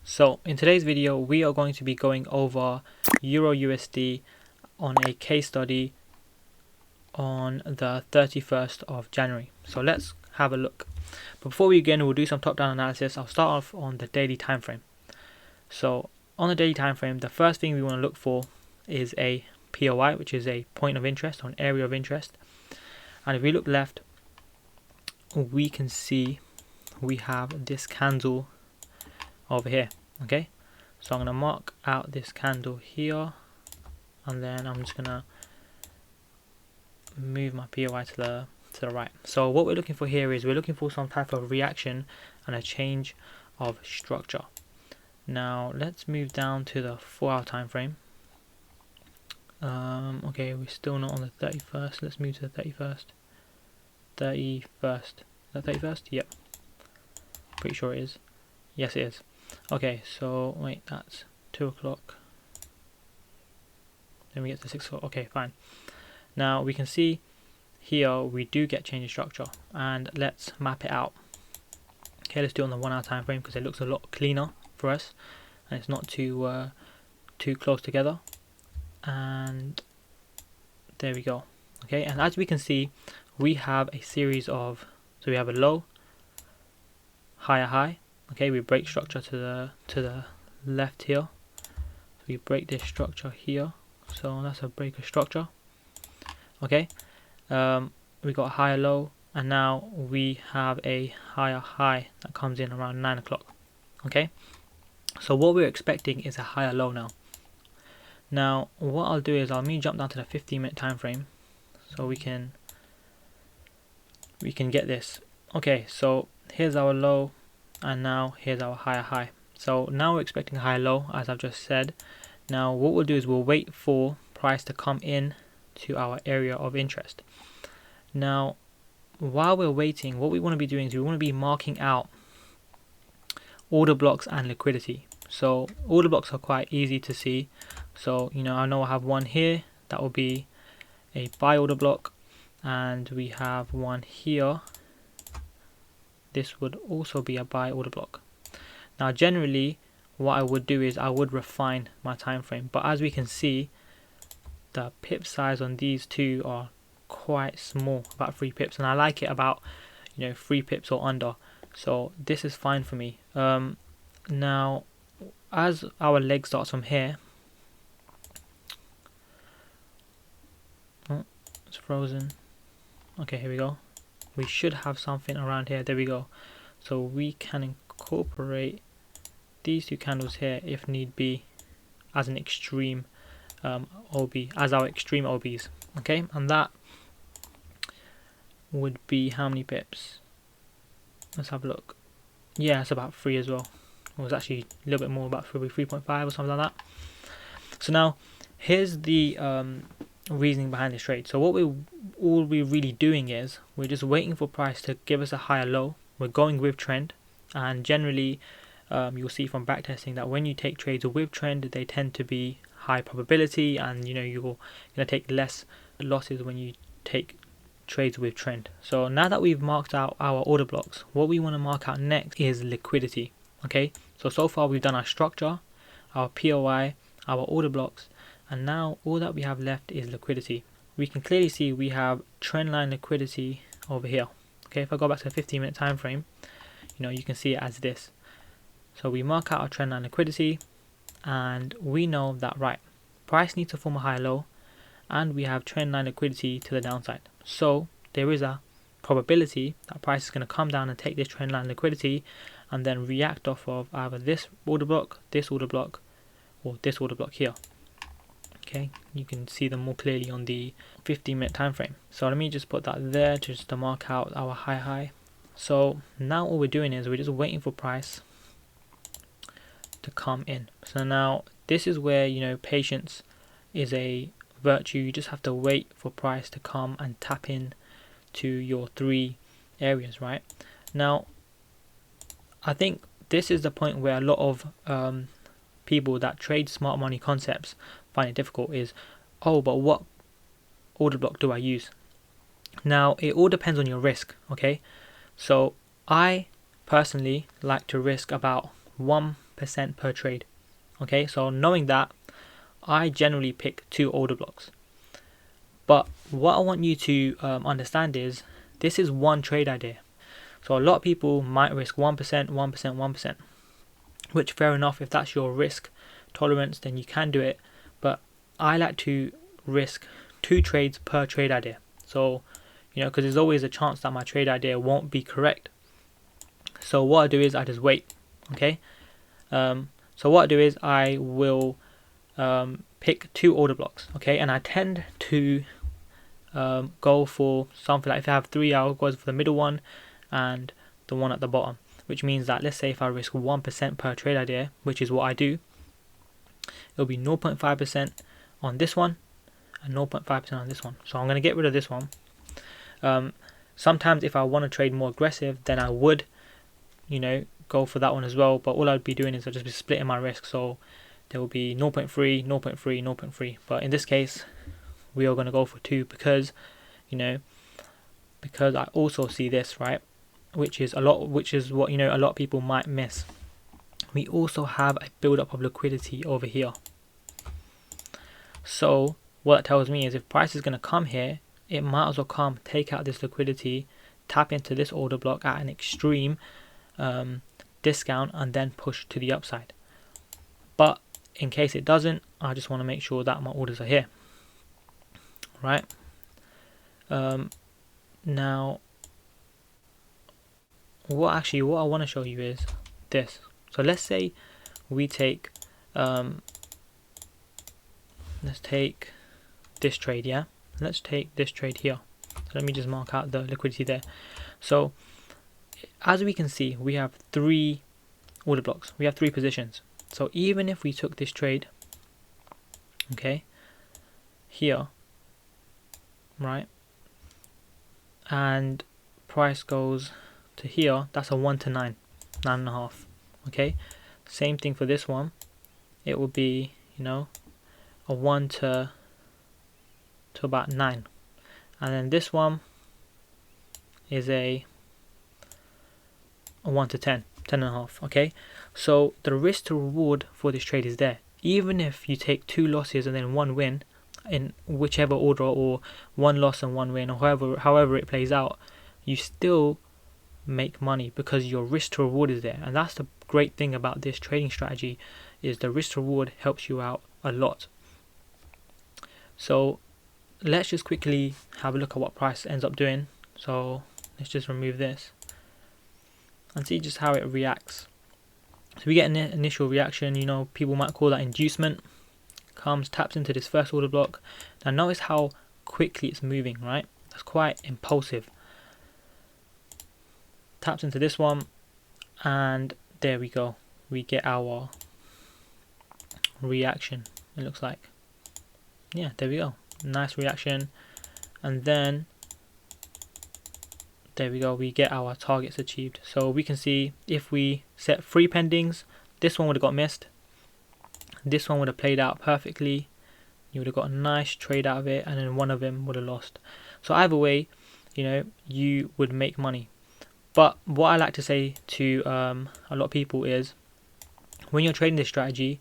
So in today's video we are going to be going over EURUSD on a case study on the 31st of January. So let's have a look. But before we begin, we'll do some top-down analysis. I'll start off on the daily time frame. So on the daily time frame, the first thing we want to look for is a POI, which is a point of interest or an area of interest. And if we look left, we can see we have this candle over here. Okay, so I'm going to mark out this candle here, and then I'm just going to move my POI to the right. So what we're looking for here is we're looking for some type of reaction and a change of structure. Now let's move down to the 4-hour time frame. Okay, we're still not on the 31st. Let's move to the 31st. 31st. Is that 31st? Yep. Pretty sure it is. Yes, it is. Okay, so wait, that's 2 o'clock. Then we get to 6 o'clock. Okay, fine. Now we can see here we do get change in structure, and let's map it out. Okay, let's do it on the 1 hour time frame because it looks a lot cleaner for us, and it's not too close together. And there we go. Okay, and as we can see, we have a series of, so we have a low, higher high. Okay, we break structure to the left here. So we break this structure here. So that's a break of structure. Okay, we got a higher low, and now we have a higher high that comes in around 9 o'clock. Okay, so what we're expecting is a higher low now. Now what I'll do is I'll jump down to the 15-minute time frame so we can get this. Okay, so here's our low, and now here's our higher high. So now we're expecting a higher low, as I've just said. Now what we'll do is we'll wait for price to come in to our area of interest. Now while we're waiting, what we want to be doing is we want to be marking out order blocks and liquidity. So order blocks are quite easy to see. So I know I have one here that will be a buy order block, and we have one here. This would also be a buy order block. Now generally what I would do is I would refine my time frame, but as we can see, the pip size on these two are quite small, about 3 pips, and I like it about 3 pips or under. So this is fine for me. Now as our leg starts from here, oh, it's frozen. Okay, here we go. We should have something around here. There we go. So we can incorporate these 2 candles here if need be as an extreme OB, as our extreme OBs. Okay, and that would be how many pips? Let's have a look. Yeah, it's about 3 as well. It was actually a little bit more, about 3.5 or something like that. So now here's the reasoning behind this trade. So all we're really doing is we're just waiting for price to give us a higher low. We're going with trend, and generally you'll see from backtesting that when you take trades with trend, they tend to be high probability, and you're going to take less losses when you take trades with trend. So now that we've marked out our order blocks, what we want to mark out next is liquidity. Okay, so far we've done our structure, our POI, our order blocks, and now all that we have left is liquidity. We can clearly see we have trendline liquidity over here. Okay, if I go back to the 15-minute time frame, you can see it as this. So we mark out our trendline liquidity, and we know that price needs to form a high low, and we have trendline liquidity to the downside. So there is a probability that price is going to come down and take this trendline liquidity and then react off of either this order block, or this order block here. Okay, you can see them more clearly on the 15-minute time frame. So let me just put that there just to mark out our high. So now all we're doing is we're just waiting for price to come in. So now this is where patience is a virtue. You just have to wait for price to come and tap in to your 3 areas, right? Now I think this is the point where a lot of people that trade smart money concepts find it difficult is, oh, but what order block do I use? Now it all depends on your risk. Okay, so I personally like to risk about 1 1% per trade. Okay, so knowing that, I generally pick 2 order blocks. But what I want you to understand is this is one trade idea. So a lot of people might risk 1%, 1%, 1%, which fair enough, if that's your risk tolerance, then you can do it. But I like to risk 2 trades per trade idea. So, because there's always a chance that my trade idea won't be correct. So what I do is I just wait. Okay. So what I do is I will pick 2 order blocks. Okay, and I tend to go for something like, if I have 3, I'll go for the middle one and the one at the bottom, which means that, let's say if I risk 1% per trade idea, which is what I do, it'll be 0.5% on this one and 0.5% on this one. So I'm going to get rid of this one. Sometimes if I want to trade more aggressive, then I would go for that one as well, but all I'd be doing is I'd just be splitting my risk. So there will be 0.3, 0.3, 0.3, but in this case we are going to go for 2 because because I also see this, right, which is what a lot of people might miss. We also have a build up of liquidity over here. So what that tells me is if price is going to come here, it might as well come, take out this liquidity, tap into this order block at an extreme discount, and then push to the upside. But in case it doesn't, I just want to make sure that my orders are here, right? Now what I want to show you is this. So let's say we take let's take this trade, yeah, let's take this trade here. So let me just mark out the liquidity there. So as we can see, we have 3 order blocks, we have 3 positions. So even if we took this trade, okay, here, right, and price goes to here, that's a 1 to 9, 9.5. Okay, same thing for this one, it will be a 1 to about 9, and then this one is a 1 to 10, 10.5. Okay, so the risk to reward for this trade is there. Even if you take 2 losses and then 1 win in whichever order, or 1 loss and 1 win, or however it plays out, you still make money because your risk to reward is there. And that's the great thing about this trading strategy, is the risk to reward helps you out a lot. So let's just quickly have a look at what price ends up doing. So let's just remove this and see just how it reacts. So we get an initial reaction, people might call that inducement. Comes, taps into this first order block. Now notice how quickly it's moving, right? That's quite impulsive. Taps into this one, and there we go. We get our reaction, it looks like. Yeah, there we go. Nice reaction. And then there we go, we get our targets achieved. So we can see if we set 3 pendings, this one would have got missed. This one would have played out perfectly. You would have got a nice trade out of it, and then one of them would have lost. So either way, you would make money. But what I like to say to a lot of people is, when you're trading this strategy,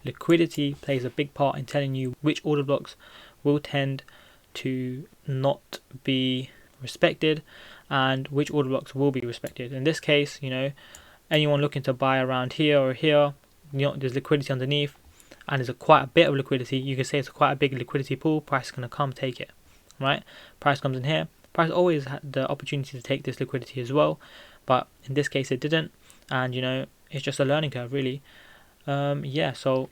liquidity plays a big part in telling you which order blocks will tend to not be respected and which order blocks will be respected. In this case, anyone looking to buy around here or here, there's liquidity underneath, and there's quite a bit of liquidity. You can say it's quite a big liquidity pool. Price is going to come take it, right? Price comes in here. Price always had the opportunity to take this liquidity as well, but in this case it didn't, and it's just a learning curve, really. Yeah, so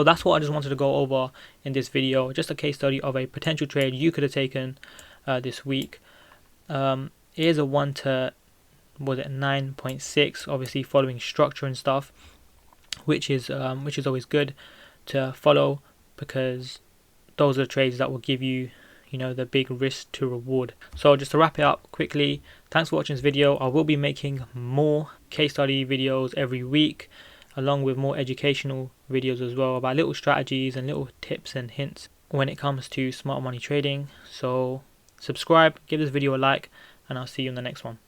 that's what I just wanted to go over in this video, just a case study of a potential trade you could have taken this week. It is a 1 to 9.6, obviously following structure and stuff, which is always good to follow, because those are the trades that will give you the big risk to reward. So just to wrap it up quickly, thanks for watching this video. I will be making more case study videos every week, along with more educational videos as well, about little strategies and little tips and hints when it comes to smart money trading. So subscribe, give this video a like, and I'll see you in the next one.